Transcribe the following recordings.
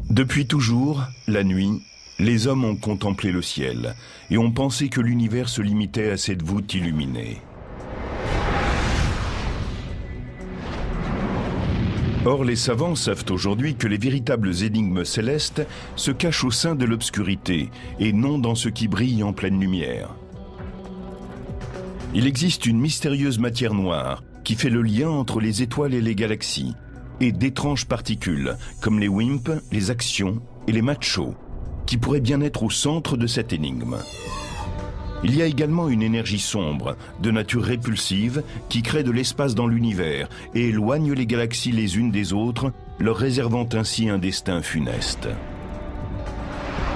Depuis toujours, la nuit, les hommes ont contemplé le ciel et ont pensé que l'univers se limitait à cette voûte illuminée. Or, les savants savent aujourd'hui que les véritables énigmes célestes se cachent au sein de l'obscurité et non dans ce qui brille en pleine lumière. Il existe une mystérieuse matière noire qui fait le lien entre les étoiles et les galaxies, et d'étranges particules, comme les WIMP, les actions et les machos, qui pourraient bien être au centre de cette énigme. Il y a également une énergie sombre, de nature répulsive, qui crée de l'espace dans l'univers et éloigne les galaxies les unes des autres, leur réservant ainsi un destin funeste.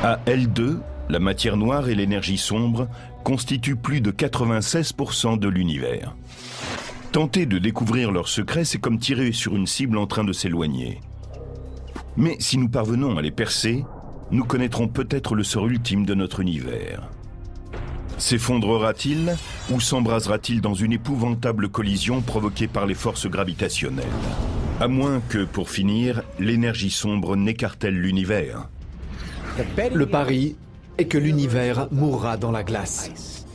À L2, la matière noire et l'énergie sombre constituent plus de 96% de l'univers. Tenter de découvrir leurs secrets, c'est comme tirer sur une cible en train de s'éloigner. Mais si nous parvenons à les percer, nous connaîtrons peut-être le sort ultime de notre univers. S'effondrera-t-il ou s'embrasera-t-il dans une épouvantable collision provoquée par les forces gravitationnelles? À moins que, pour finir, l'énergie sombre n'écartèle l'univers. Le pari est que l'univers mourra dans la glace.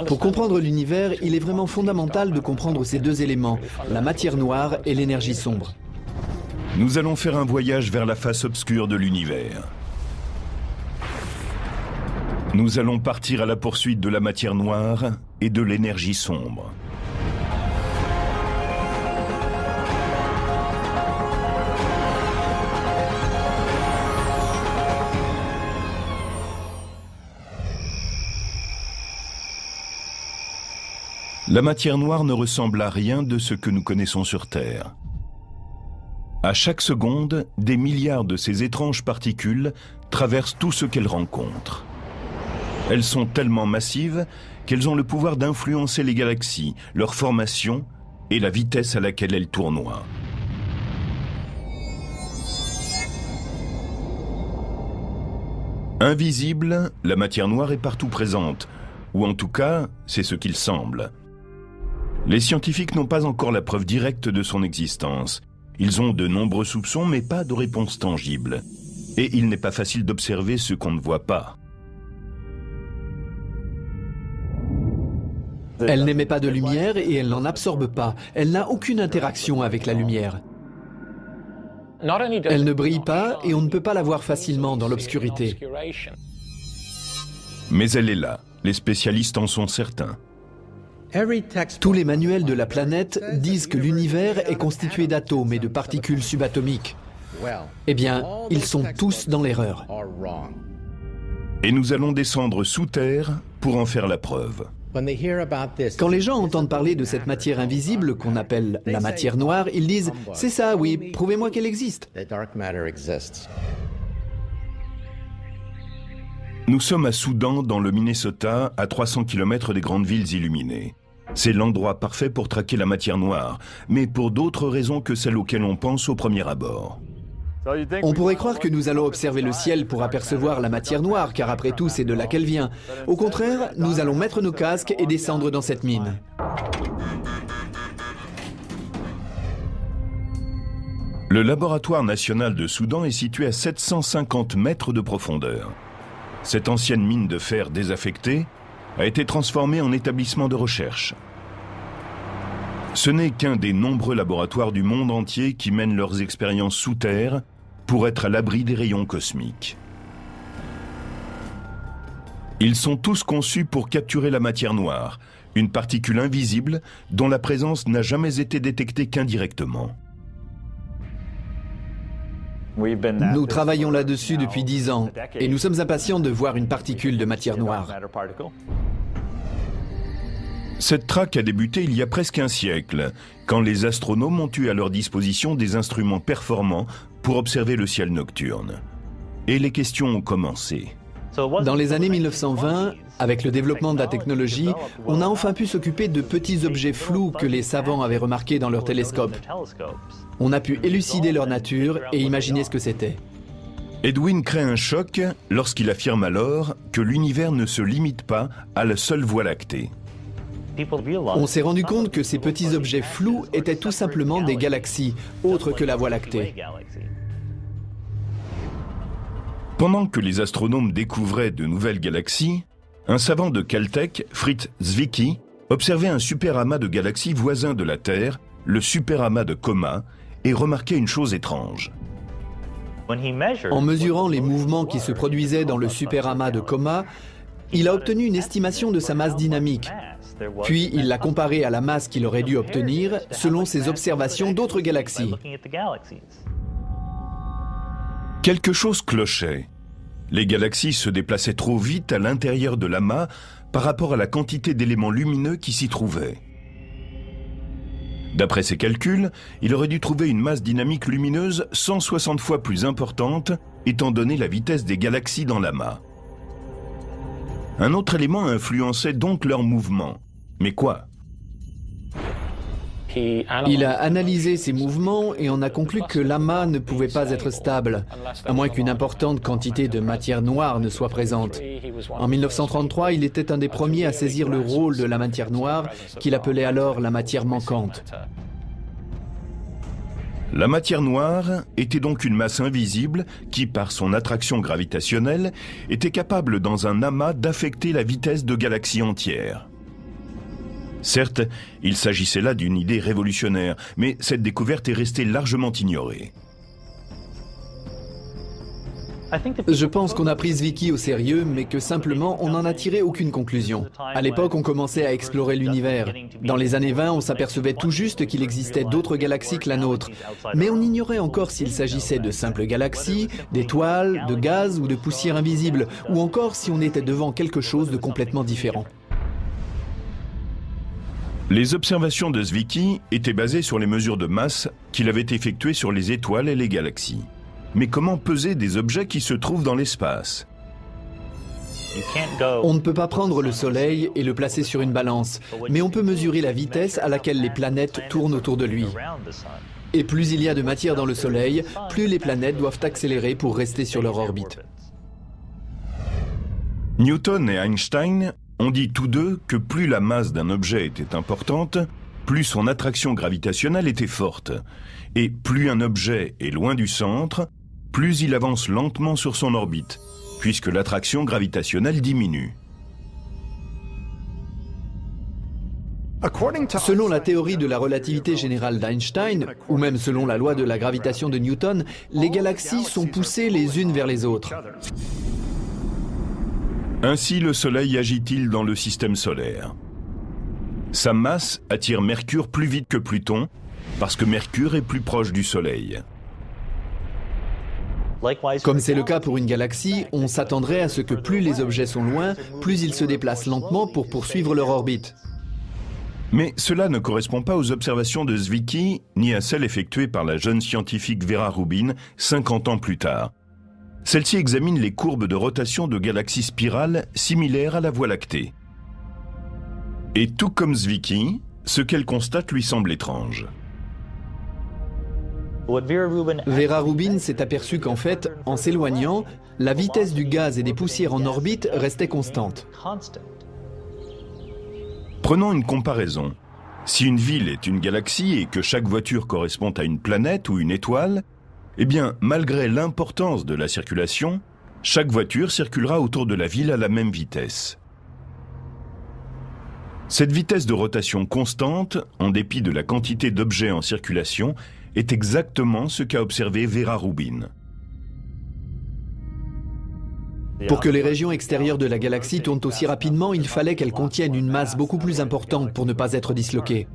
Pour comprendre l'univers, il est vraiment fondamental de comprendre ces deux éléments, la matière noire et l'énergie sombre. Nous allons faire un voyage vers la face obscure de l'univers. Nous allons partir à la poursuite de la matière noire et de l'énergie sombre. La matière noire ne ressemble à rien de ce que nous connaissons sur Terre. À chaque seconde, des milliards de ces étranges particules traversent tout ce qu'elles rencontrent. Elles sont tellement massives qu'elles ont le pouvoir d'influencer les galaxies, leur formation et la vitesse à laquelle elles tournoient. Invisible, la matière noire est partout présente, ou en tout cas, c'est ce qu'il semble. Les scientifiques n'ont pas encore la preuve directe de son existence. Ils ont de nombreux soupçons, mais pas de réponse tangible. Et il n'est pas facile d'observer ce qu'on ne voit pas. Elle n'émet pas de lumière et elle n'en absorbe pas. Elle n'a aucune interaction avec la lumière. Elle ne brille pas et on ne peut pas la voir facilement dans l'obscurité. Mais elle est là. Les spécialistes en sont certains. Tous les manuels de la planète disent que l'univers est constitué d'atomes et de particules subatomiques. Eh bien, ils sont tous dans l'erreur. Et nous allons descendre sous terre pour en faire la preuve. Quand les gens entendent parler de cette matière invisible qu'on appelle la matière noire, ils disent « C'est ça, oui, prouvez-moi qu'elle existe ». Nous sommes à Soudan, dans le Minnesota, à 300 km des grandes villes illuminées. C'est l'endroit parfait pour traquer la matière noire, mais pour d'autres raisons que celles auxquelles on pense au premier abord. On pourrait croire que nous allons observer le ciel pour apercevoir la matière noire, car après tout, c'est de là qu'elle vient. Au contraire, nous allons mettre nos casques et descendre dans cette mine. Le laboratoire national de Soudan est situé à 750 mètres de profondeur. Cette ancienne mine de fer désaffectée a été transformée en établissement de recherche. Ce n'est qu'un des nombreux laboratoires du monde entier qui mènent leurs expériences sous terre pour être à l'abri des rayons cosmiques. Ils sont tous conçus pour capturer la matière noire, une particule invisible dont la présence n'a jamais été détectée qu'indirectement. Nous travaillons là-dessus depuis 10 ans et nous sommes impatients de voir une particule de matière noire. Cette traque a débuté il y a presque un siècle, quand les astronomes ont eu à leur disposition des instruments performants pour observer le ciel nocturne. Et les questions ont commencé. Dans les années 1920, avec le développement de la technologie, on a enfin pu s'occuper de petits objets flous que les savants avaient remarqués dans leurs télescopes. On a pu élucider leur nature et imaginer ce que c'était. Edwin crée un choc lorsqu'il affirme alors que l'univers ne se limite pas à la seule Voie lactée. On s'est rendu compte que ces petits objets flous étaient tout simplement des galaxies, autres que la Voie lactée. Pendant que les astronomes découvraient de nouvelles galaxies, un savant de Caltech, Fritz Zwicky, observait un superamas de galaxies voisin de la Terre, le superamas de Coma, et remarquait une chose étrange. En mesurant les mouvements qui se produisaient dans le superamas de Coma, il a obtenu une estimation de sa masse dynamique. Puis il l'a comparée à la masse qu'il aurait dû obtenir selon ses observations d'autres galaxies. Quelque chose clochait. Les galaxies se déplaçaient trop vite à l'intérieur de l'amas par rapport à la quantité d'éléments lumineux qui s'y trouvaient. D'après ses calculs, il aurait dû trouver une masse dynamique lumineuse 160 fois plus importante, étant donné la vitesse des galaxies dans l'amas. Un autre élément influençait donc leur mouvement. Mais quoi? Il a analysé ces mouvements et en a conclu que l'amas ne pouvait pas être stable, à moins qu'une importante quantité de matière noire ne soit présente. En 1933, il était un des premiers à saisir le rôle de la matière noire, qu'il appelait alors la matière manquante. La matière noire était donc une masse invisible qui, par son attraction gravitationnelle, était capable dans un amas d'affecter la vitesse de galaxies entières. Certes, il s'agissait là d'une idée révolutionnaire, mais cette découverte est restée largement ignorée. Je pense qu'on a pris Zwicky au sérieux, mais que simplement on n'en a tiré aucune conclusion. À l'époque, on commençait à explorer l'univers. Dans les années 20, on s'apercevait tout juste qu'il existait d'autres galaxies que la nôtre. Mais on ignorait encore s'il s'agissait de simples galaxies, d'étoiles, de gaz ou de poussière invisible, ou encore si on était devant quelque chose de complètement différent. Les observations de Zwicky étaient basées sur les mesures de masse qu'il avait effectuées sur les étoiles et les galaxies. Mais comment peser des objets qui se trouvent dans l'espace? On ne peut pas prendre le Soleil et le placer sur une balance, mais on peut mesurer la vitesse à laquelle les planètes tournent autour de lui. Et plus il y a de matière dans le Soleil, plus les planètes doivent accélérer pour rester sur leur orbite. Newton et Einstein ont dit tous deux que plus la masse d'un objet était importante, plus son attraction gravitationnelle était forte. Et plus un objet est loin du centre, plus il avance lentement sur son orbite, puisque l'attraction gravitationnelle diminue. Selon la théorie de la relativité générale d'Einstein, ou même selon la loi de la gravitation de Newton, les galaxies sont poussées les unes vers les autres. Ainsi le Soleil agit-il dans le système solaire. Sa masse attire Mercure plus vite que Pluton, parce que Mercure est plus proche du Soleil. Comme c'est le cas pour une galaxie, on s'attendrait à ce que plus les objets sont loin, plus ils se déplacent lentement pour poursuivre leur orbite. Mais cela ne correspond pas aux observations de Zwicky, ni à celles effectuées par la jeune scientifique Vera Rubin 50 ans plus tard. Celle-ci examine les courbes de rotation de galaxies spirales similaires à la Voie lactée. Et tout comme Zwicky, ce qu'elle constate lui semble étrange. Vera Rubin s'est aperçue qu'en fait, en s'éloignant, la vitesse du gaz et des poussières en orbite restait constante. Prenons une comparaison. Si une ville est une galaxie et que chaque voiture correspond à une planète ou une étoile, eh bien, malgré l'importance de la circulation, chaque voiture circulera autour de la ville à la même vitesse. Cette vitesse de rotation constante, en dépit de la quantité d'objets en circulation, est exactement ce qu'a observé Vera Rubin. Pour que les régions extérieures de la galaxie tournent aussi rapidement, il fallait qu'elles contiennent une masse beaucoup plus importante pour ne pas être disloquées.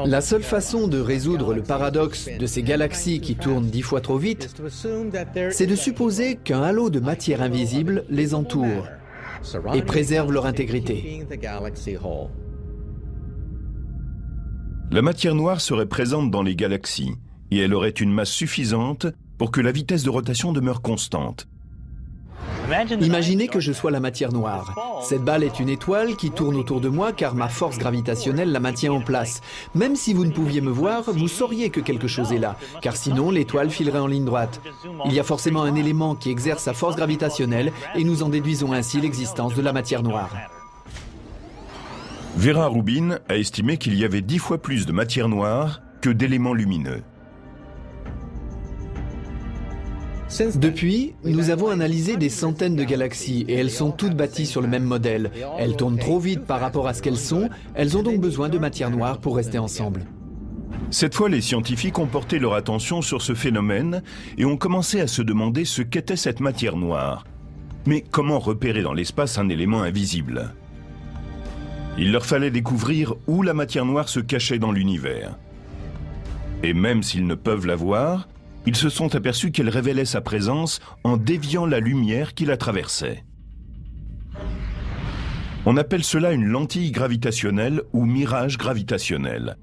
La seule façon de résoudre le paradoxe de ces galaxies qui tournent 10 fois trop vite, c'est de supposer qu'un halo de matière invisible les entoure et préserve leur intégrité. La matière noire serait présente dans les galaxies et elle aurait une masse suffisante pour que la vitesse de rotation demeure constante. Imaginez que je sois la matière noire. Cette balle est une étoile qui tourne autour de moi car ma force gravitationnelle la maintient en place. Même si vous ne pouviez me voir, vous sauriez que quelque chose est là, car sinon l'étoile filerait en ligne droite. Il y a forcément un élément qui exerce sa force gravitationnelle et nous en déduisons ainsi l'existence de la matière noire. Vera Rubin a estimé qu'il y avait 10 fois plus de matière noire que d'éléments lumineux. Depuis, nous avons analysé des centaines de galaxies et elles sont toutes bâties sur le même modèle. Elles tournent trop vite par rapport à ce qu'elles sont, elles ont donc besoin de matière noire pour rester ensemble. Cette fois, les scientifiques ont porté leur attention sur ce phénomène et ont commencé à se demander ce qu'était cette matière noire. Mais comment repérer dans l'espace un élément invisible? Il leur fallait découvrir où la matière noire se cachait dans l'univers. Et même s'ils ne peuvent la voir, ils se sont aperçus qu'elle révélait sa présence en déviant la lumière qui la traversait. On appelle cela une lentille gravitationnelle ou mirage gravitationnel.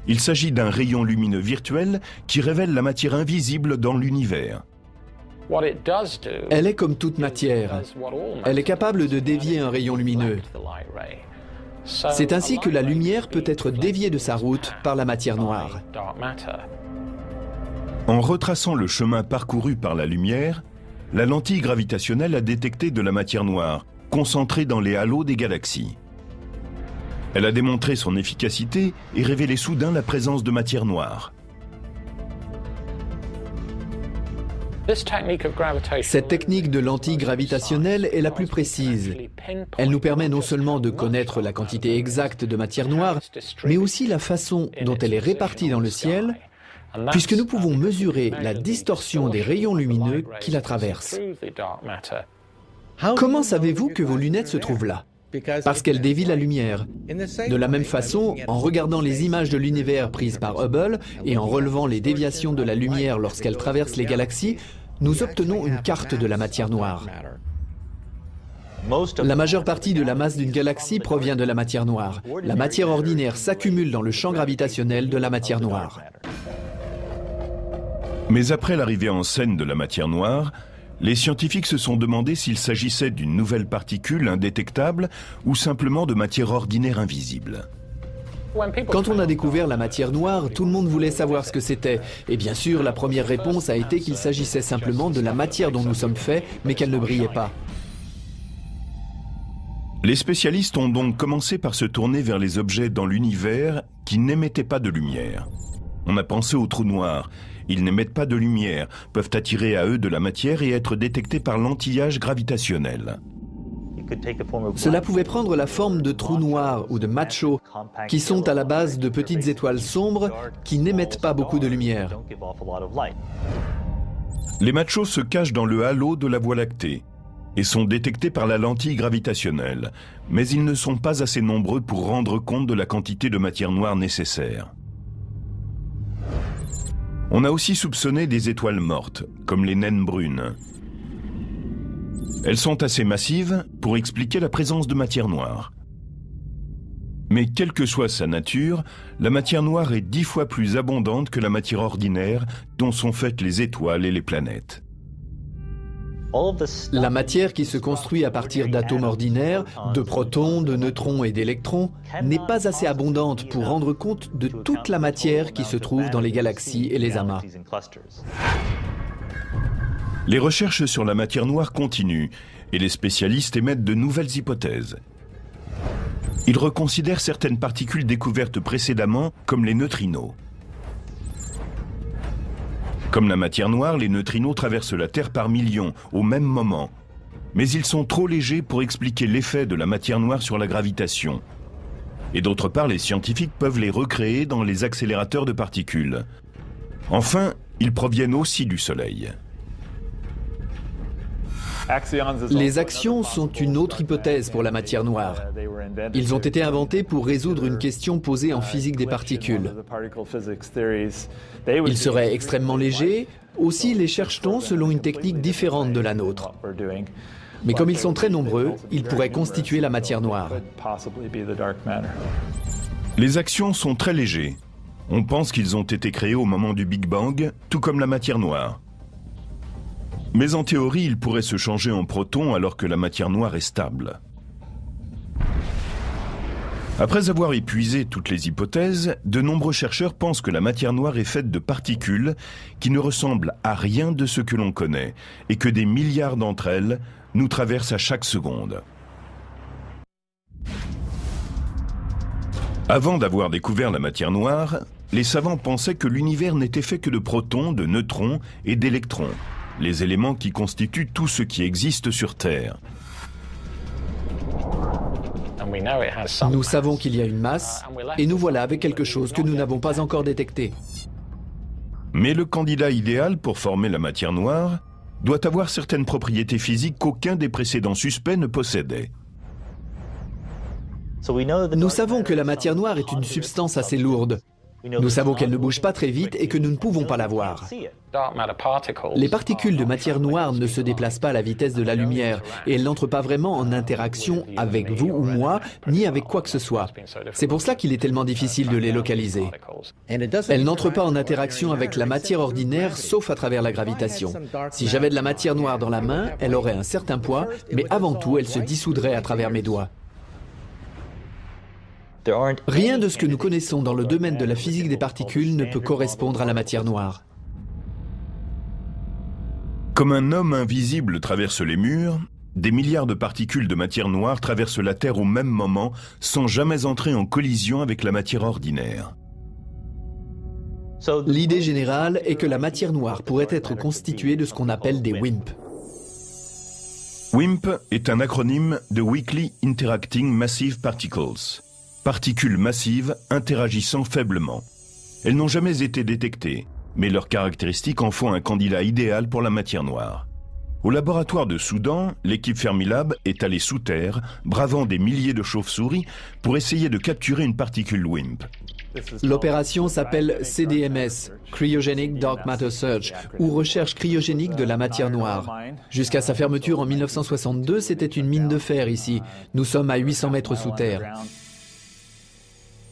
Il s'agit d'un rayon lumineux virtuel qui révèle la matière invisible dans l'univers. Elle est comme toute matière. Elle est capable de dévier un rayon lumineux. C'est ainsi que la lumière peut être déviée de sa route par la matière noire. En retraçant le chemin parcouru par la lumière, la lentille gravitationnelle a détecté de la matière noire, concentrée dans les halos des galaxies. Elle a démontré son efficacité et révélé soudain la présence de matière noire. Cette technique de lentille gravitationnelle est la plus précise. Elle nous permet non seulement de connaître la quantité exacte de matière noire, mais aussi la façon dont elle est répartie dans le ciel, puisque nous pouvons mesurer la distorsion des rayons lumineux qui la traversent. Comment savez-vous que vos lunettes se trouvent là? Parce qu'elles dévient la lumière. De la même façon, en regardant les images de l'univers prises par Hubble et en relevant les déviations de la lumière lorsqu'elle traverse les galaxies, nous obtenons une carte de la matière noire. La majeure partie de la masse d'une galaxie provient de la matière noire. La matière ordinaire s'accumule dans le champ gravitationnel de la matière noire. Mais après l'arrivée en scène de la matière noire, les scientifiques se sont demandé s'il s'agissait d'une nouvelle particule indétectable ou simplement de matière ordinaire invisible. Quand on a découvert la matière noire, tout le monde voulait savoir ce que c'était. Et bien sûr, la première réponse a été qu'il s'agissait simplement de la matière dont nous sommes faits, mais qu'elle ne brillait pas. Les spécialistes ont donc commencé par se tourner vers les objets dans l'univers qui n'émettaient pas de lumière. On a pensé aux trous noirs. Ils n'émettent pas de lumière, peuvent attirer à eux de la matière et être détectés par l'antillage gravitationnel. Cela pouvait prendre la forme de trous noirs ou de machos, qui sont à la base de petites étoiles sombres qui n'émettent pas beaucoup de lumière. Les machos se cachent dans le halo de la Voie lactée et sont détectés par la lentille gravitationnelle, mais ils ne sont pas assez nombreux pour rendre compte de la quantité de matière noire nécessaire. On a aussi soupçonné des étoiles mortes, comme les naines brunes. Elles sont assez massives pour expliquer la présence de matière noire. Mais quelle que soit sa nature, la matière noire est 10 fois plus abondante que la matière ordinaire dont sont faites les étoiles et les planètes. La matière qui se construit à partir d'atomes ordinaires, de protons, de neutrons et d'électrons, n'est pas assez abondante pour rendre compte de toute la matière qui se trouve dans les galaxies et les amas. Les recherches sur la matière noire continuent et les spécialistes émettent de nouvelles hypothèses. Ils reconsidèrent certaines particules découvertes précédemment comme les neutrinos. Comme la matière noire, les neutrinos traversent la Terre par millions, au même moment. Mais ils sont trop légers pour expliquer l'effet de la matière noire sur la gravitation. Et d'autre part, les scientifiques peuvent les recréer dans les accélérateurs de particules. Enfin, ils proviennent aussi du Soleil. Les axions sont une autre hypothèse pour la matière noire. Ils ont été inventés pour résoudre une question posée en physique des particules. Ils seraient extrêmement légers, aussi les cherche-t-on selon une technique différente de la nôtre. Mais comme ils sont très nombreux, ils pourraient constituer la matière noire. Les axions sont très légers. On pense qu'ils ont été créés au moment du Big Bang, tout comme la matière noire. Mais en théorie, ils pourraient se changer en protons alors que la matière noire est stable. Après avoir épuisé toutes les hypothèses, de nombreux chercheurs pensent que la matière noire est faite de particules qui ne ressemblent à rien de ce que l'on connaît et que des milliards d'entre elles nous traversent à chaque seconde. Avant d'avoir découvert la matière noire, les savants pensaient que l'univers n'était fait que de protons, de neutrons et d'électrons. les éléments qui constituent tout ce qui existe sur Terre. Nous savons qu'il y a une masse, et nous voilà avec quelque chose que nous n'avons pas encore détecté. Mais le candidat idéal pour former la matière noire doit avoir certaines propriétés physiques qu'aucun des précédents suspects ne possédait. Nous savons que la matière noire est une substance assez lourde. Nous savons qu'elle ne bouge pas très vite et que nous ne pouvons pas la voir. Les particules de matière noire ne se déplacent pas à la vitesse de la lumière et elles n'entrent pas vraiment en interaction avec vous ou moi, ni avec quoi que ce soit. C'est pour cela qu'il est tellement difficile de les localiser. Elles n'entrent pas en interaction avec la matière ordinaire, sauf à travers la gravitation. Si j'avais de la matière noire dans la main, elle aurait un certain poids, mais avant tout, elle se dissoudrait à travers mes doigts. Rien de ce que nous connaissons dans le domaine de la physique des particules ne peut correspondre à la matière noire. Comme un homme invisible traverse les murs, des milliards de particules de matière noire traversent la Terre au même moment sans jamais entrer en collision avec la matière ordinaire. L'idée générale est que la matière noire pourrait être constituée de ce qu'on appelle des WIMP. WIMP est un acronyme de Weakly Interacting Massive Particles. Particules massives interagissant faiblement. Elles n'ont jamais été détectées, mais leurs caractéristiques en font un candidat idéal pour la matière noire. Au laboratoire de Soudan, l'équipe Fermilab est allée sous terre, bravant des milliers de chauves-souris, pour essayer de capturer une particule WIMP. L'opération s'appelle CDMS, Cryogenic Dark Matter Search, ou recherche cryogénique de la matière noire. Jusqu'à sa fermeture en 1962, c'était une mine de fer ici. Nous sommes à 800 mètres sous terre.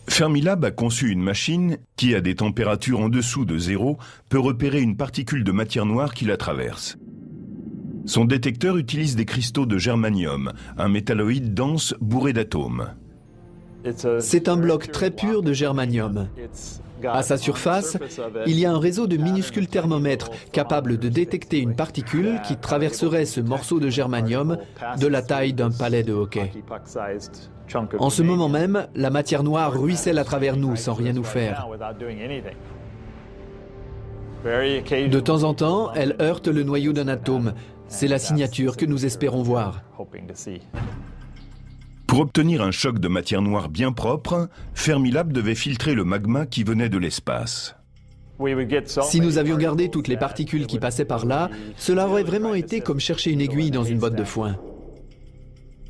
Fermilab a conçu une machine qui, à des températures en dessous de zéro, peut repérer une particule de matière noire qui la traverse. Son détecteur utilise des cristaux de germanium, un métalloïde dense bourré d'atomes. C'est un bloc très pur de germanium. À sa surface, il y a un réseau de minuscules thermomètres capables de détecter une particule qui traverserait ce morceau de germanium de la taille d'un pallet de hockey. En ce moment même, la matière noire ruisselle à travers nous sans rien nous faire. De temps en temps, elle heurte le noyau d'un atome. C'est la signature que nous espérons voir. Pour obtenir un choc de matière noire bien propre, Fermilab devait filtrer le magma qui venait de l'espace. Si nous avions gardé toutes les particules qui passaient par là, cela aurait vraiment été comme chercher une aiguille dans une botte de foin.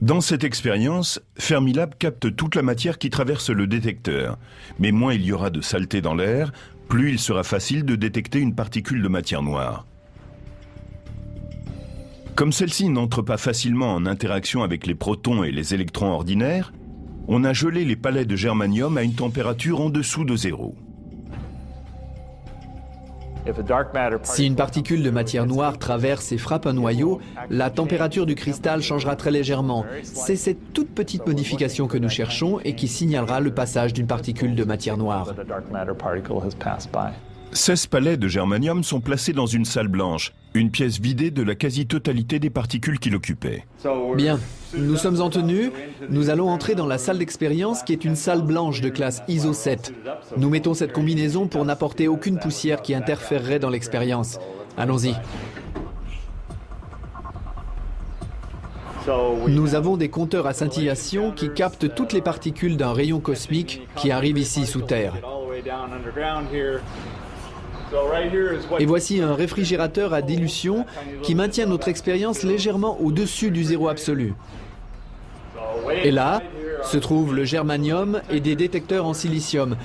Dans cette expérience, Fermilab capte toute la matière qui traverse le détecteur. Mais moins il y aura de saleté dans l'air, plus il sera facile de détecter une particule de matière noire. Comme celle-ci n'entre pas facilement en interaction avec les protons et les électrons ordinaires, on a gelé les palets de germanium à une température en dessous de zéro. Si une particule de matière noire traverse et frappe un noyau, la température du cristal changera très légèrement. C'est cette toute petite modification que nous cherchons et qui signalera le passage d'une particule de matière noire. 16 palets de germanium sont placés dans une salle blanche, une pièce vidée de la quasi-totalité des particules qui l'occupaient. Bien, nous sommes en tenue. Nous allons entrer dans la salle d'expérience qui est une salle blanche de classe ISO 7. Nous mettons cette combinaison pour n'apporter aucune poussière qui interférerait dans l'expérience. Allons-y. Nous avons des compteurs à scintillation qui captent toutes les particules d'un rayon cosmique qui arrivent ici sous terre. Et voici un réfrigérateur à dilution qui maintient notre expérience légèrement au-dessus du zéro absolu. Et là, se trouve le germanium et des détecteurs en silicium.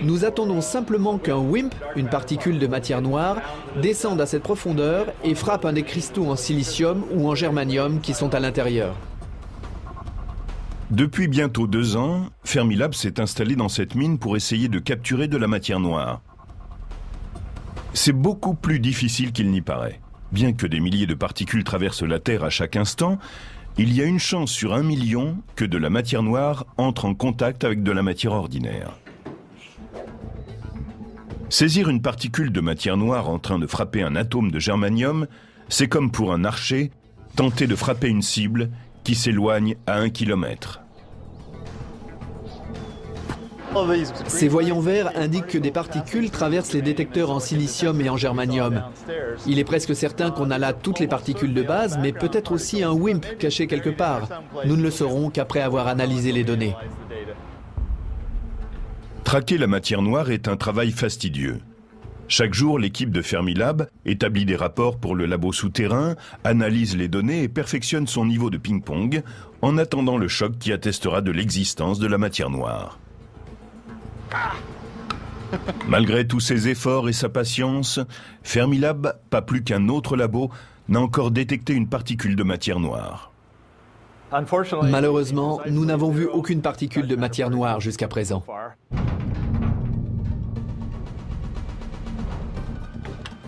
Nous attendons simplement qu'un WIMP, une particule de matière noire, descende à cette profondeur et frappe un des cristaux en silicium ou en germanium qui sont à l'intérieur. Depuis bientôt 2 ans, Fermilab s'est installé dans cette mine pour essayer de capturer de la matière noire. C'est beaucoup plus difficile qu'il n'y paraît. Bien que des milliers de particules traversent la Terre à chaque instant, il y a une chance sur 1 million que de la matière noire entre en contact avec de la matière ordinaire. Saisir une particule de matière noire en train de frapper un atome de germanium, c'est comme pour un archer tenter de frapper une cible qui s'éloigne à 1 kilomètre. Ces voyants verts indiquent que des particules traversent les détecteurs en silicium et en germanium. Il est presque certain qu'on a là toutes les particules de base, mais peut-être aussi un WIMP caché quelque part. Nous ne le saurons qu'après avoir analysé les données. Traquer la matière noire est un travail fastidieux. Chaque jour, l'équipe de Fermilab établit des rapports pour le labo souterrain, analyse les données et perfectionne son niveau de ping-pong en attendant le choc qui attestera de l'existence de la matière noire. Malgré tous ses efforts et sa patience, Fermilab, pas plus qu'un autre labo, n'a encore détecté une particule de matière noire. Malheureusement, nous n'avons vu aucune particule de matière noire jusqu'à présent.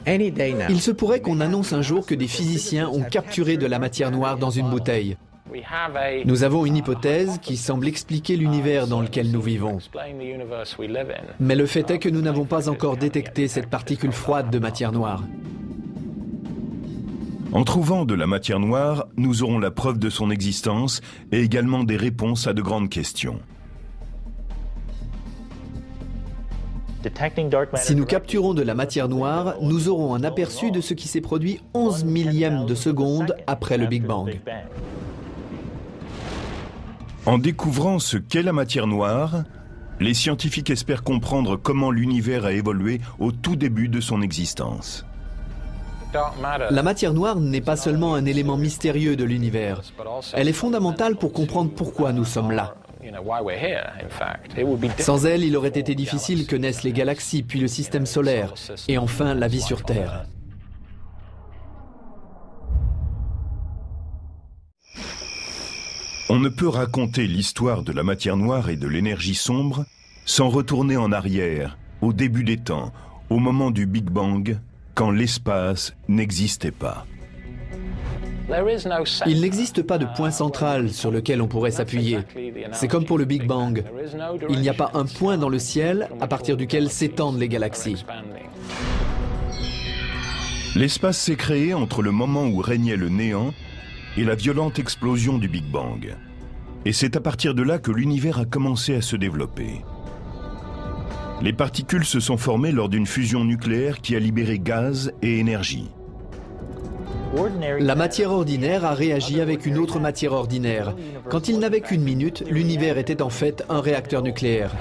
Il se pourrait qu'on annonce un jour que des physiciens ont capturé de la matière noire dans une bouteille. Nous avons une hypothèse qui semble expliquer l'univers dans lequel nous vivons. Mais le fait est que nous n'avons pas encore détecté cette particule froide de matière noire. En trouvant de la matière noire, nous aurons la preuve de son existence et également des réponses à de grandes questions. Si nous capturons de la matière noire, nous aurons un aperçu de ce qui s'est produit 11 millièmes de seconde après le Big Bang. En découvrant ce qu'est la matière noire, les scientifiques espèrent comprendre comment l'univers a évolué au tout début de son existence. La matière noire n'est pas seulement un élément mystérieux de l'univers. Elle est fondamentale pour comprendre pourquoi nous sommes là. Sans elle, il aurait été difficile que naissent les galaxies, puis le système solaire, et enfin la vie sur Terre. On ne peut raconter l'histoire de la matière noire et de l'énergie sombre sans retourner en arrière, au début des temps, au moment du Big Bang, quand l'espace n'existait pas. Il n'existe pas de point central sur lequel on pourrait s'appuyer. C'est comme pour le Big Bang. Il n'y a pas un point dans le ciel à partir duquel s'étendent les galaxies. L'espace s'est créé entre le moment où régnait le néant et la violente explosion du Big Bang. Et c'est à partir de là que l'univers a commencé à se développer. Les particules se sont formées lors d'une fusion nucléaire qui a libéré gaz et énergie. La matière ordinaire a réagi avec une autre matière ordinaire. Quand il n'avait qu'une minute, l'univers était en fait un réacteur nucléaire.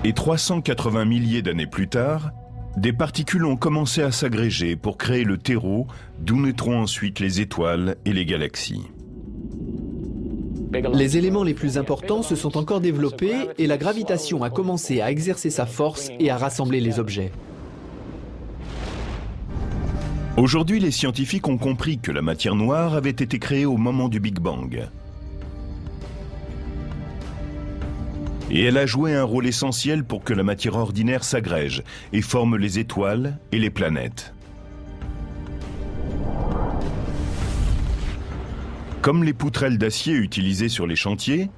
Et 380 milliers d'années plus tard, des particules ont commencé à s'agréger pour créer le terreau, d'où naîtront ensuite les étoiles et les galaxies. Les éléments les plus importants se sont encore développés et la gravitation a commencé à exercer sa force et à rassembler les objets. Aujourd'hui, les scientifiques ont compris que la matière noire avait été créée au moment du Big Bang. Et elle a joué un rôle essentiel pour que la matière ordinaire s'agrège et forme les étoiles et les planètes. Comme les poutrelles d'acier utilisées sur les chantiers,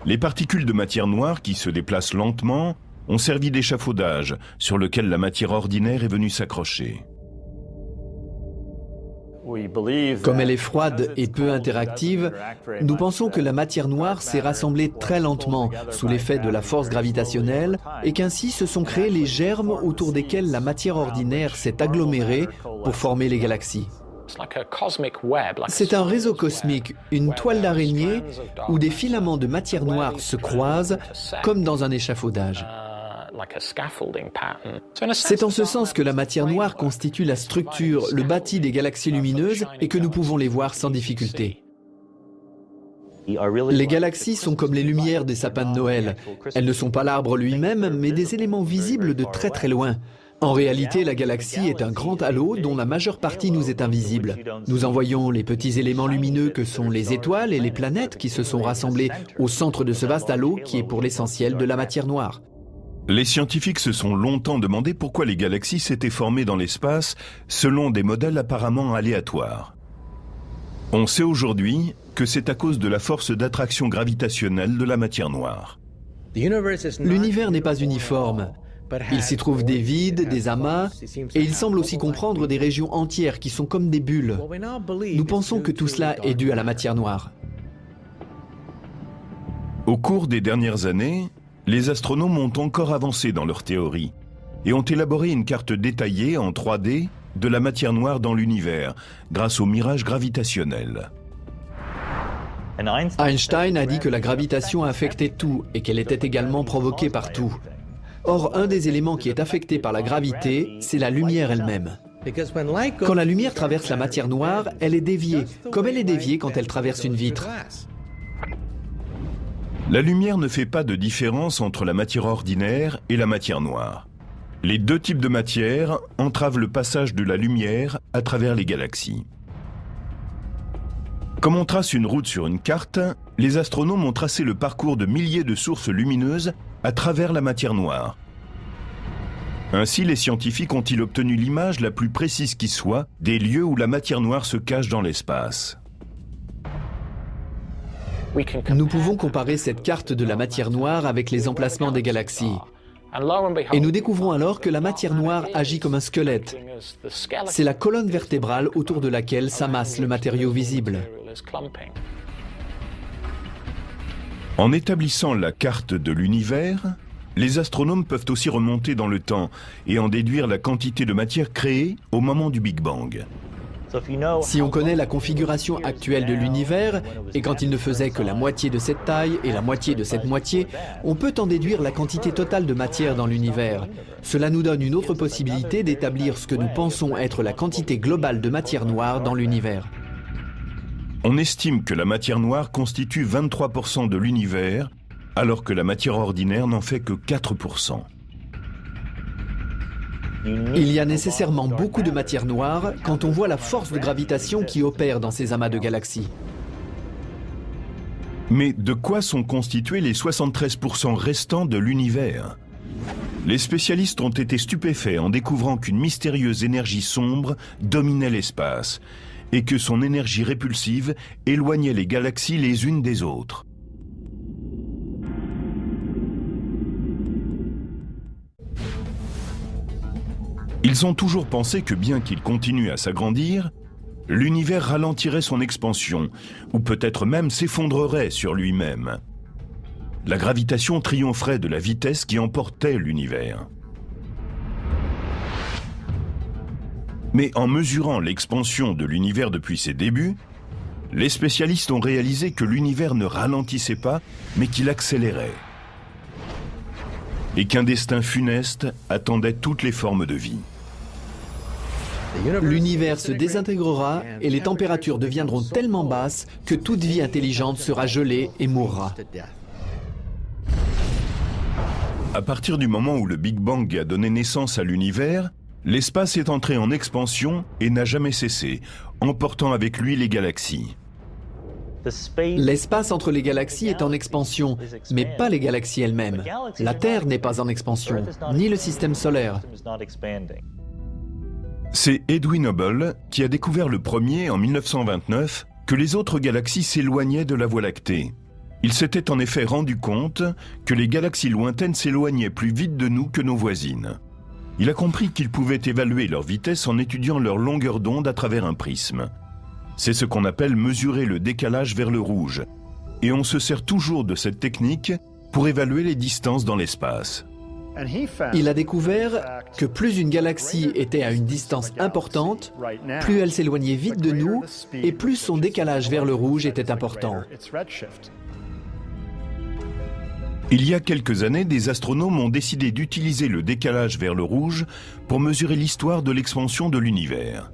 les particules de matière noire qui se déplacent lentement ont servi d'échafaudage sur lequel la matière ordinaire est venue s'accrocher. Comme elle est froide et peu interactive, nous pensons que la matière noire s'est rassemblée très lentement sous l'effet de la force gravitationnelle et qu'ainsi se sont créés les germes autour desquels la matière ordinaire s'est agglomérée pour former les galaxies. C'est un réseau cosmique, une toile d'araignée où des filaments de matière noire se croisent comme dans un échafaudage. C'est en ce sens que la matière noire constitue la structure, le bâti des galaxies lumineuses et que nous pouvons les voir sans difficulté. Les galaxies sont comme les lumières des sapins de Noël. Elles ne sont pas l'arbre lui-même, mais des éléments visibles de très très loin. En réalité, la galaxie est un grand halo dont la majeure partie nous est invisible. Nous en voyons les petits éléments lumineux que sont les étoiles et les planètes qui se sont rassemblés au centre de ce vaste halo qui est pour l'essentiel de la matière noire. Les scientifiques se sont longtemps demandé pourquoi les galaxies s'étaient formées dans l'espace selon des modèles apparemment aléatoires. On sait aujourd'hui que c'est à cause de la force d'attraction gravitationnelle de la matière noire. L'univers n'est pas uniforme. Il s'y trouve des vides, des amas, et il semble aussi comprendre des régions entières qui sont comme des bulles. Nous pensons que tout cela est dû à la matière noire. Au cours des dernières années, les astronomes ont encore avancé dans leur théorie et ont élaboré une carte détaillée en 3D de la matière noire dans l'univers grâce au mirage gravitationnel. Einstein a dit que la gravitation affectait tout et qu'elle était également provoquée par tout. Or, un des éléments qui est affecté par la gravité, c'est la lumière elle-même. Quand la lumière traverse la matière noire, elle est déviée, comme elle est déviée quand elle traverse une vitre. La lumière ne fait pas de différence entre la matière ordinaire et la matière noire. Les deux types de matière entravent le passage de la lumière à travers les galaxies. Comme on trace une route sur une carte, les astronomes ont tracé le parcours de milliers de sources lumineuses à travers la matière noire. Ainsi, les scientifiques ont-ils obtenu l'image la plus précise qui soit des lieux où la matière noire se cache dans l'espace. Nous pouvons comparer cette carte de la matière noire avec les emplacements des galaxies. Et nous découvrons alors que la matière noire agit comme un squelette. C'est la colonne vertébrale autour de laquelle s'amasse le matériau visible. En établissant la carte de l'univers, les astronomes peuvent aussi remonter dans le temps et en déduire la quantité de matière créée au moment du Big Bang. Si on connaît la configuration actuelle de l'univers, et quand il ne faisait que la moitié de cette taille et la moitié de cette moitié, on peut en déduire la quantité totale de matière dans l'univers. Cela nous donne une autre possibilité d'établir ce que nous pensons être la quantité globale de matière noire dans l'univers. On estime que la matière noire constitue 23% de l'univers, alors que la matière ordinaire n'en fait que 4%. Il y a nécessairement beaucoup de matière noire quand on voit la force de gravitation qui opère dans ces amas de galaxies. Mais de quoi sont constitués les 73% restants de l'univers? Les spécialistes ont été stupéfaits en découvrant qu'une mystérieuse énergie sombre dominait l'espace et que son énergie répulsive éloignait les galaxies les unes des autres. Ils ont toujours pensé que bien qu'il continue à s'agrandir, l'univers ralentirait son expansion, ou peut-être même s'effondrerait sur lui-même. La gravitation triompherait de la vitesse qui emportait l'univers. Mais en mesurant l'expansion de l'univers depuis ses débuts, les spécialistes ont réalisé que l'univers ne ralentissait pas, mais qu'il accélérait. Et qu'un destin funeste attendait toutes les formes de vie. L'univers se désintégrera et les températures deviendront tellement basses que toute vie intelligente sera gelée et mourra. À partir du moment où le Big Bang a donné naissance à l'univers, l'espace est entré en expansion et n'a jamais cessé, emportant avec lui les galaxies. L'espace entre les galaxies est en expansion, mais pas les galaxies elles-mêmes. La Terre n'est pas en expansion, ni le système solaire. C'est Edwin Hubble qui a découvert le premier, en 1929, que les autres galaxies s'éloignaient de la Voie lactée. Il s'était en effet rendu compte que les galaxies lointaines s'éloignaient plus vite de nous que nos voisines. Il a compris qu'il pouvait évaluer leur vitesse en étudiant leur longueur d'onde à travers un prisme. C'est ce qu'on appelle mesurer le décalage vers le rouge. Et on se sert toujours de cette technique pour évaluer les distances dans l'espace. Il a découvert que plus une galaxie était à une distance importante, plus elle s'éloignait vite de nous et plus son décalage vers le rouge était important. Il y a quelques années, des astronomes ont décidé d'utiliser le décalage vers le rouge pour mesurer l'histoire de l'expansion de l'univers.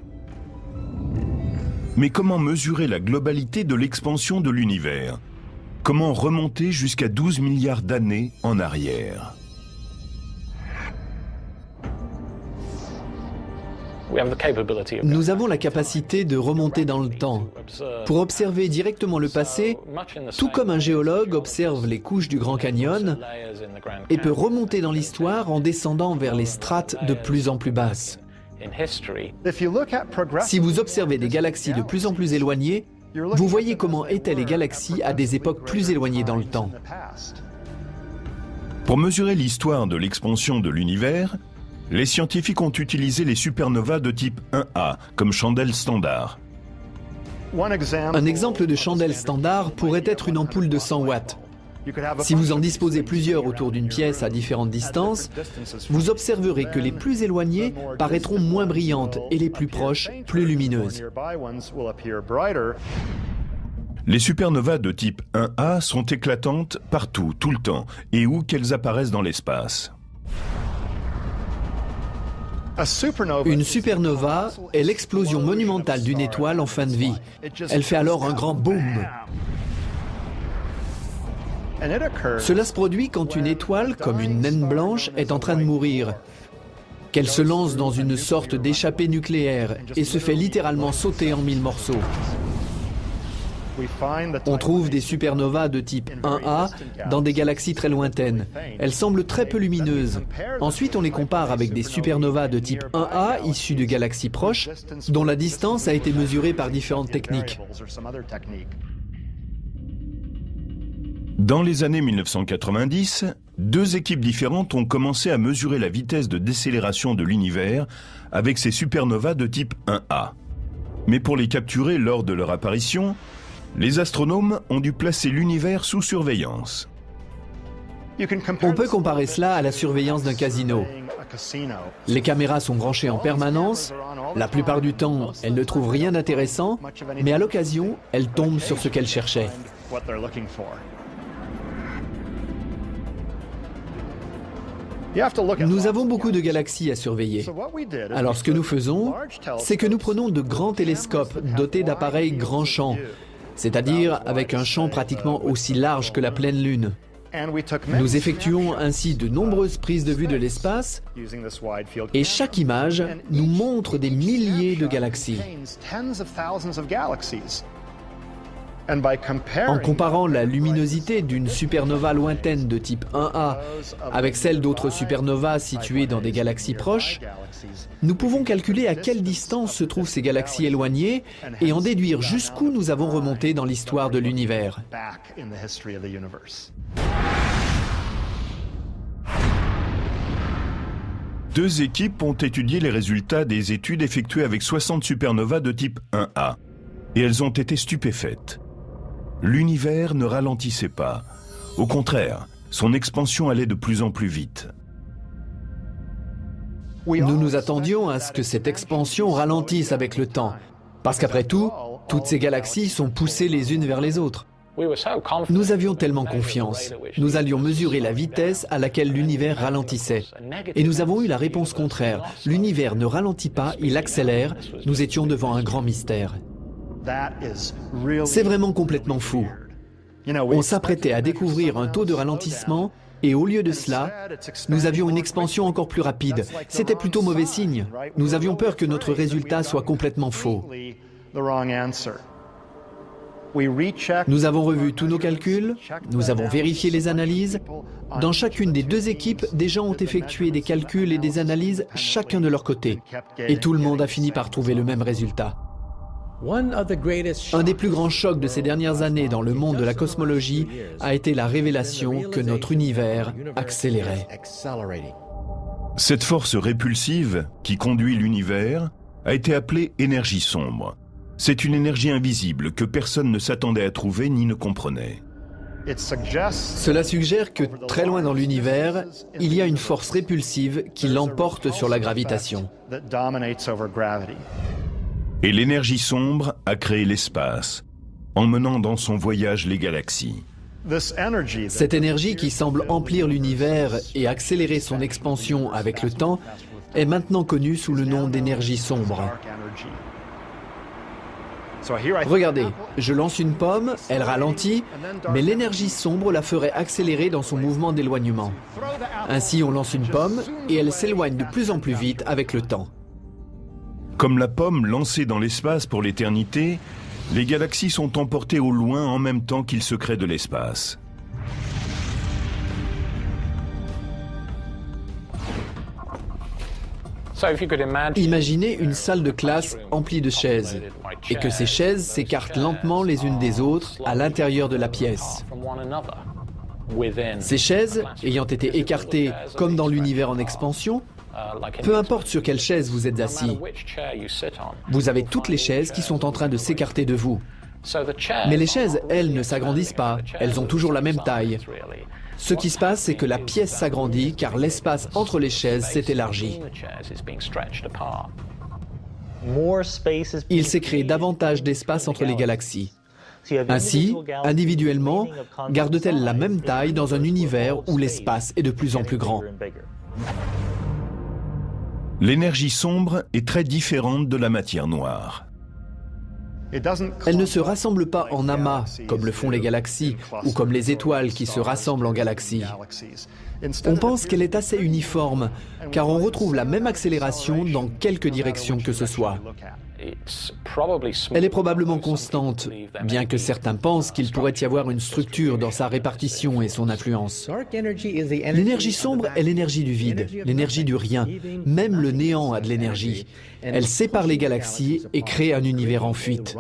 Mais comment mesurer la globalité de l'expansion de l'univers? Comment remonter jusqu'à 12 milliards d'années en arrière? Nous avons la capacité de remonter dans le temps pour observer directement le passé, tout comme un géologue observe les couches du Grand Canyon et peut remonter dans l'histoire en descendant vers les strates de plus en plus basses. Si vous observez des galaxies de plus en plus éloignées, vous voyez comment étaient les galaxies à des époques plus éloignées dans le temps. Pour mesurer l'histoire de l'expansion de l'univers, les scientifiques ont utilisé les supernovas de type 1A comme chandelle standard. Un exemple de chandelle standard pourrait être une ampoule de 100 watts. Si vous en disposez plusieurs autour d'une pièce à différentes distances, vous observerez que les plus éloignées paraîtront moins brillantes et les plus proches plus lumineuses. Les supernovas de type 1A sont éclatantes partout, tout le temps, et où qu'elles apparaissent dans l'espace. Une supernova est l'explosion monumentale d'une étoile en fin de vie. Elle fait alors un grand boom. Cela se produit quand une étoile, comme une naine blanche, est en train de mourir, qu'elle se lance dans une sorte d'échappée nucléaire et se fait littéralement sauter en 1000 morceaux. On trouve des supernovas de type 1A dans des galaxies très lointaines. Elles semblent très peu lumineuses. Ensuite, on les compare avec des supernovas de type 1A issues de galaxies proches, dont la distance a été mesurée par différentes techniques. Dans les années 1990, deux équipes différentes ont commencé à mesurer la vitesse de décélération de l'univers avec ces supernovas de type 1A. Mais pour les capturer lors de leur apparition, les astronomes ont dû placer l'univers sous surveillance. On peut comparer cela à la surveillance d'un casino. Les caméras sont branchées en permanence. La plupart du temps, elles ne trouvent rien d'intéressant, mais à l'occasion, elles tombent sur ce qu'elles cherchaient. Nous avons beaucoup de galaxies à surveiller. Alors ce que nous faisons, c'est que nous prenons de grands télescopes dotés d'appareils grand champ, c'est-à-dire avec un champ pratiquement aussi large que la pleine lune. Nous effectuons ainsi de nombreuses prises de vue de l'espace et chaque image nous montre des milliers de galaxies. En comparant la luminosité d'une supernova lointaine de type 1A avec celle d'autres supernovas situées dans des galaxies proches, nous pouvons calculer à quelle distance se trouvent ces galaxies éloignées et en déduire jusqu'où nous avons remonté dans l'histoire de l'univers. Deux équipes ont étudié les résultats des études effectuées avec 60 supernovas de type 1A, et elles ont été stupéfaites. L'univers ne ralentissait pas. Au contraire, son expansion allait de plus en plus vite. Nous nous attendions à ce que cette expansion ralentisse avec le temps, parce qu'après tout, toutes ces galaxies sont poussées les unes vers les autres. Nous avions tellement confiance. Nous allions mesurer la vitesse à laquelle l'univers ralentissait. Et nous avons eu la réponse contraire. L'univers ne ralentit pas, il accélère. Nous étions devant un grand mystère. C'est vraiment complètement fou. On s'apprêtait à découvrir un taux de ralentissement et au lieu de cela, nous avions une expansion encore plus rapide. C'était plutôt mauvais signe. Nous avions peur que notre résultat soit complètement faux. Nous avons revu tous nos calculs, nous avons vérifié les analyses. Dans chacune des deux équipes, des gens ont effectué des calculs et des analyses, chacun de leur côté. Et tout le monde a fini par trouver le même résultat. Un des plus grands chocs de ces dernières années dans le monde de la cosmologie a été la révélation que notre univers accélérait. Cette force répulsive qui conduit l'univers a été appelée énergie sombre. C'est une énergie invisible que personne ne s'attendait à trouver ni ne comprenait. Cela suggère que très loin dans l'univers, il y a une force répulsive qui l'emporte sur la gravitation. Et l'énergie sombre a créé l'espace, emmenant dans son voyage les galaxies. Cette énergie qui semble emplir l'univers et accélérer son expansion avec le temps est maintenant connue sous le nom d'énergie sombre. Regardez, je lance une pomme, elle ralentit, mais l'énergie sombre la ferait accélérer dans son mouvement d'éloignement. Ainsi, on lance une pomme et elle s'éloigne de plus en plus vite avec le temps. Comme la pomme lancée dans l'espace pour l'éternité, les galaxies sont emportées au loin en même temps qu'ils se créent de l'espace. Imaginez une salle de classe emplie de chaises et que ces chaises s'écartent lentement les unes des autres à l'intérieur de la pièce. Ces chaises, ayant été écartées comme dans l'univers en expansion, peu importe sur quelle chaise vous êtes assis, vous avez toutes les chaises qui sont en train de s'écarter de vous. Mais les chaises, elles, ne s'agrandissent pas. Elles ont toujours la même taille. Ce qui se passe, c'est que la pièce s'agrandit car l'espace entre les chaises s'est élargi. Il s'est créé davantage d'espace entre les galaxies. Ainsi, individuellement, gardent-elles la même taille dans un univers où l'espace est de plus en plus grand. L'énergie sombre est très différente de la matière noire. Elle ne se rassemble pas en amas, comme le font les galaxies, ou comme les étoiles qui se rassemblent en galaxies. On pense qu'elle est assez uniforme, car on retrouve la même accélération dans quelque direction que ce soit. Elle est probablement constante, bien que certains pensent qu'il pourrait y avoir une structure dans sa répartition et son influence. L'énergie sombre est l'énergie du vide, l'énergie du rien. Même le néant a de l'énergie. Elle sépare les galaxies et crée un univers en fuite.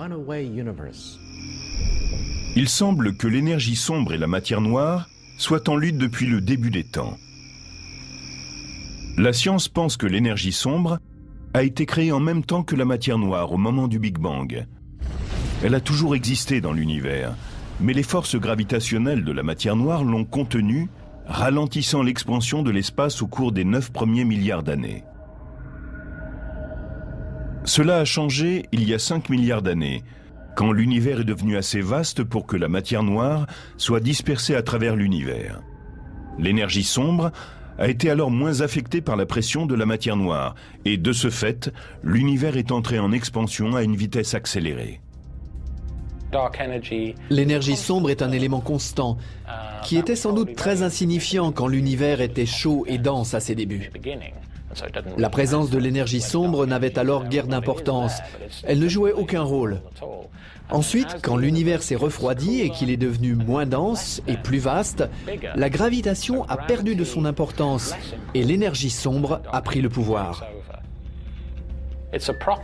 Il semble que l'énergie sombre et la matière noire soient en lutte depuis le début des temps. La science pense que l'énergie sombre a été créée en même temps que la matière noire au moment du Big Bang. Elle a toujours existé dans l'univers, mais les forces gravitationnelles de la matière noire l'ont contenue, ralentissant l'expansion de l'espace au cours des 9 premiers milliards d'années. Cela a changé il y a 5 milliards d'années, quand l'univers est devenu assez vaste pour que la matière noire soit dispersée à travers l'univers. L'énergie sombre a été alors moins affectée par la pression de la matière noire, et de ce fait, l'univers est entré en expansion à une vitesse accélérée. L'énergie sombre est un élément constant, qui était sans doute très insignifiant quand l'univers était chaud et dense à ses débuts. La présence de l'énergie sombre n'avait alors guère d'importance, elle ne jouait aucun rôle. Ensuite, quand l'univers s'est refroidi et qu'il est devenu moins dense et plus vaste, la gravitation a perdu de son importance et l'énergie sombre a pris le pouvoir.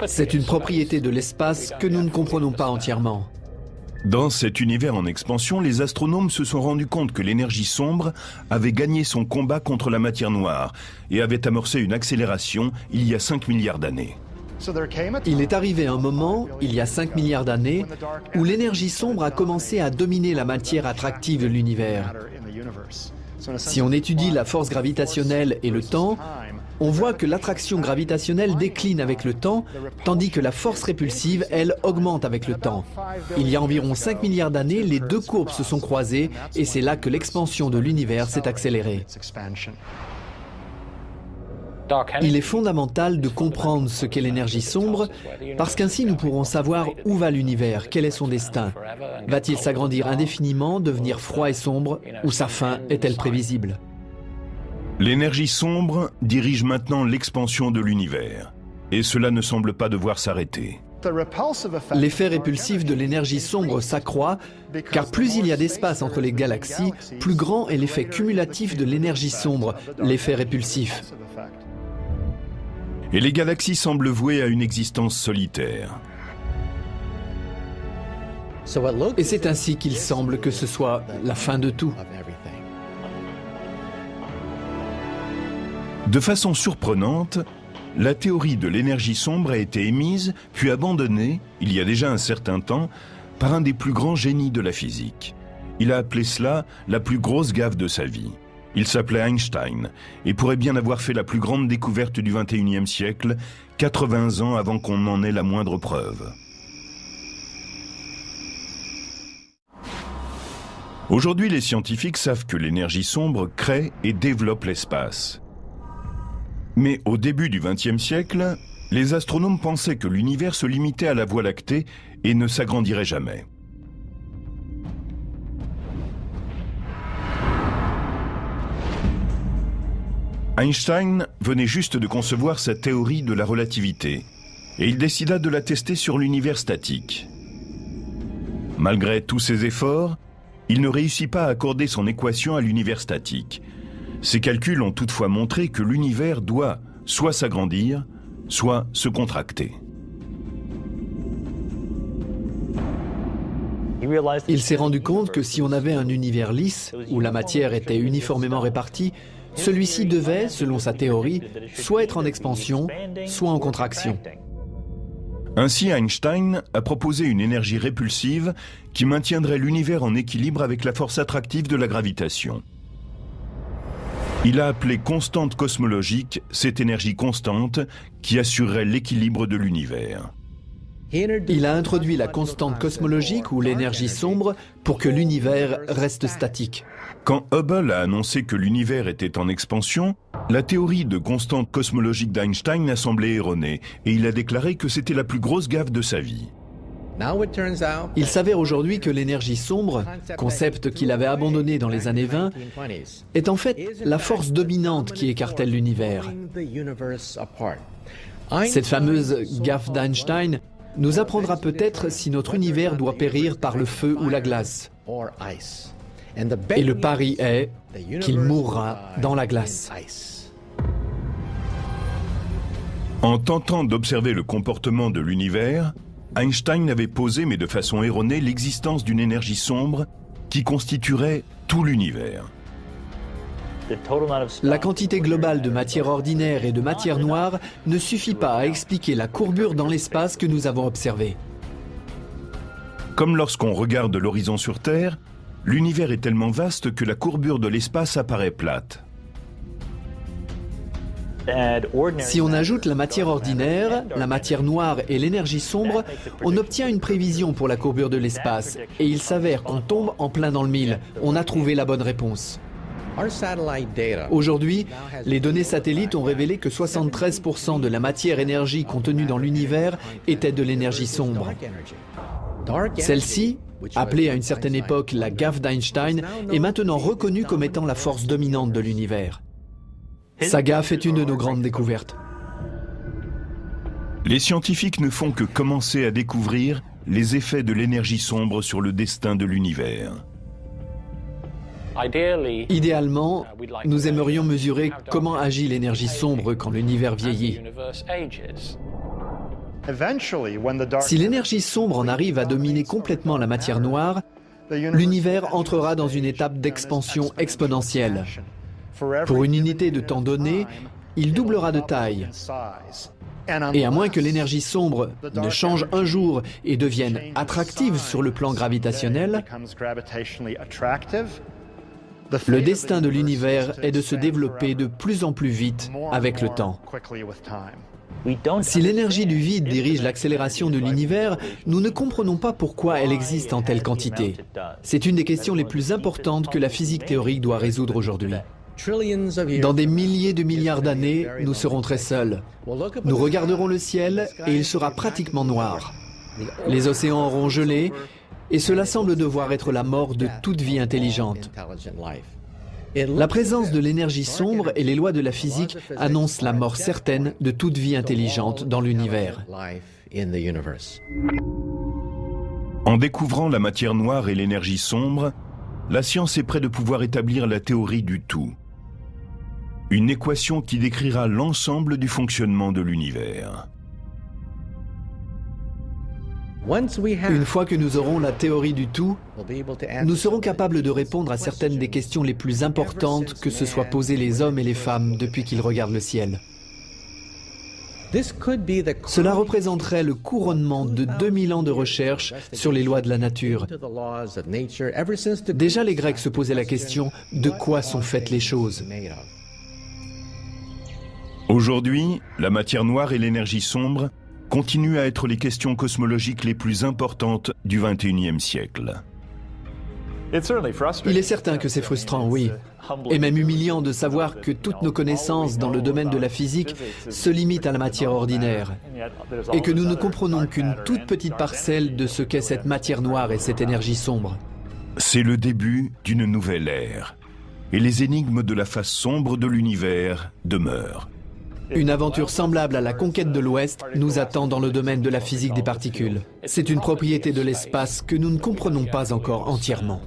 C'est une propriété de l'espace que nous ne comprenons pas entièrement. Dans cet univers en expansion, les astronomes se sont rendus compte que l'énergie sombre avait gagné son combat contre la matière noire et avait amorcé une accélération il y a 5 milliards d'années. Il est arrivé un moment, il y a 5 milliards d'années, où l'énergie sombre a commencé à dominer la matière attractive de l'univers. Si on étudie la force gravitationnelle et le temps, on voit que l'attraction gravitationnelle décline avec le temps, tandis que la force répulsive, elle, augmente avec le temps. Il y a environ 5 milliards d'années, les deux courbes se sont croisées et c'est là que l'expansion de l'univers s'est accélérée. Il est fondamental de comprendre ce qu'est l'énergie sombre, parce qu'ainsi nous pourrons savoir où va l'univers, quel est son destin. Va-t-il s'agrandir indéfiniment, devenir froid et sombre, ou sa fin est-elle prévisible? L'énergie sombre dirige maintenant l'expansion de l'univers, et cela ne semble pas devoir s'arrêter. L'effet répulsif de l'énergie sombre s'accroît, car plus il y a d'espace entre les galaxies, plus grand est l'effet cumulatif de l'énergie sombre, l'effet répulsif. Et les galaxies semblent vouées à une existence solitaire. Et c'est ainsi qu'il semble que ce soit la fin de tout. De façon surprenante, la théorie de l'énergie sombre a été émise, puis abandonnée, il y a déjà un certain temps, par un des plus grands génies de la physique. Il a appelé cela la plus grosse gaffe de sa vie. Il s'appelait Einstein et pourrait bien avoir fait la plus grande découverte du XXIe siècle, 80 ans avant qu'on en ait la moindre preuve. Aujourd'hui, les scientifiques savent que l'énergie sombre crée et développe l'espace. Mais au début du XXe siècle, les astronomes pensaient que l'univers se limitait à la Voie lactée et ne s'agrandirait jamais. Einstein venait juste de concevoir sa théorie de la relativité et il décida de la tester sur l'univers statique. Malgré tous ses efforts, il ne réussit pas à accorder son équation à l'univers statique. Ses calculs ont toutefois montré que l'univers doit soit s'agrandir, soit se contracter. Il s'est rendu compte que si on avait un univers lisse, où la matière était uniformément répartie, celui-ci devait, selon sa théorie, soit être en expansion, soit en contraction. Ainsi, Einstein a proposé une énergie répulsive qui maintiendrait l'univers en équilibre avec la force attractive de la gravitation. Il a appelé constante cosmologique cette énergie constante qui assurerait l'équilibre de l'univers. Il a introduit la constante cosmologique ou l'énergie sombre pour que l'univers reste statique. Quand Hubble a annoncé que l'univers était en expansion, la théorie de constante cosmologique d'Einstein a semblé erronée et il a déclaré que c'était la plus grosse gaffe de sa vie. Il s'avère aujourd'hui que l'énergie sombre, concept qu'il avait abandonné dans les années 20, est en fait la force dominante qui écartèle l'univers. Cette fameuse gaffe d'Einstein nous apprendra peut-être si notre univers doit périr par le feu ou la glace. Et le pari est qu'il mourra dans la glace. En tentant d'observer le comportement de l'univers, Einstein avait posé, mais de façon erronée, l'existence d'une énergie sombre qui constituerait tout l'univers. La quantité globale de matière ordinaire et de matière noire ne suffit pas à expliquer la courbure dans l'espace que nous avons observée. Comme lorsqu'on regarde l'horizon sur Terre, l'univers est tellement vaste que la courbure de l'espace apparaît plate. Si on ajoute la matière ordinaire, la matière noire et l'énergie sombre, on obtient une prévision pour la courbure de l'espace. Et il s'avère qu'on tombe en plein dans le mille. On a trouvé la bonne réponse. Aujourd'hui, les données satellites ont révélé que 73% de la matière-énergie contenue dans l'univers était de l'énergie sombre. Celle-ci, appelée à une certaine époque la gaffe d'Einstein, est maintenant reconnue comme étant la force dominante de l'univers. Sa gaffe est une de nos grandes découvertes. Les scientifiques ne font que commencer à découvrir les effets de l'énergie sombre sur le destin de l'univers. Idéalement, nous aimerions mesurer comment agit l'énergie sombre quand l'univers vieillit. Si l'énergie sombre en arrive à dominer complètement la matière noire, l'univers entrera dans une étape d'expansion exponentielle. Pour une unité de temps donnée, il doublera de taille. Et à moins que l'énergie sombre ne change un jour et devienne attractive sur le plan gravitationnel, le destin de l'univers est de se développer de plus en plus vite avec le temps. Si l'énergie du vide dirige l'accélération de l'univers, nous ne comprenons pas pourquoi elle existe en telle quantité. C'est une des questions les plus importantes que la physique théorique doit résoudre aujourd'hui. Dans des milliers de milliards d'années, nous serons très seuls. Nous regarderons le ciel et il sera pratiquement noir. Les océans auront gelé et cela semble devoir être la mort de toute vie intelligente. La présence de l'énergie sombre et les lois de la physique annoncent la mort certaine de toute vie intelligente dans l'univers. En découvrant la matière noire et l'énergie sombre, la science est près de pouvoir établir la théorie du tout. Une équation qui décrira l'ensemble du fonctionnement de l'univers. Une fois que nous aurons la théorie du tout, nous serons capables de répondre à certaines des questions les plus importantes que se soient posées les hommes et les femmes depuis qu'ils regardent le ciel. Cela représenterait le couronnement de 2000 ans de recherche sur les lois de la nature. Déjà, les Grecs se posaient la question « de quoi sont faites les choses ?» Aujourd'hui, la matière noire et l'énergie sombre continuent à être les questions cosmologiques les plus importantes du XXIe siècle. Il est certain que c'est frustrant, oui, et même humiliant de savoir que toutes nos connaissances dans le domaine de la physique se limitent à la matière ordinaire, et que nous ne comprenons qu'une toute petite parcelle de ce qu'est cette matière noire et cette énergie sombre. C'est le début d'une nouvelle ère, et les énigmes de la face sombre de l'univers demeurent. Une aventure semblable à la conquête de l'Ouest nous attend dans le domaine de la physique des particules. C'est une propriété de l'espace que nous ne comprenons pas encore entièrement.